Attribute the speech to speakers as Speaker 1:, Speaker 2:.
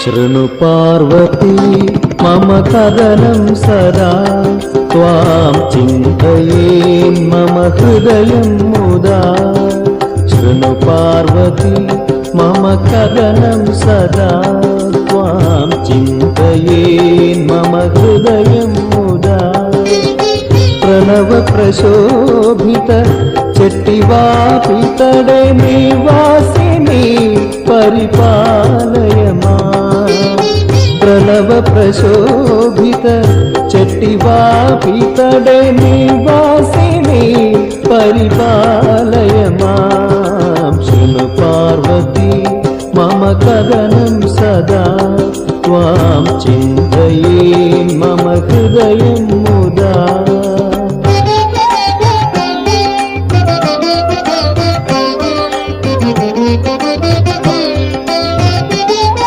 Speaker 1: शृणु पार्वती मम कदनं सदा त्वां चिन्तयेन् मम हृदयं मुदा। शृणु पार्वती मम कदनं सदा त्वां चिन्तयेन् मम हृदयं मुदा। प्रणव प्रशोभित चट्टिवापितडे निवासिनी परिपालय मां। प्रणव प्रशोभित चट्टिवापितडे निवासिनी परिपालय मां। शृणु पार्वती मम कदनं सदा त्वां चिन्तयेन् मम हृदयं मुदा।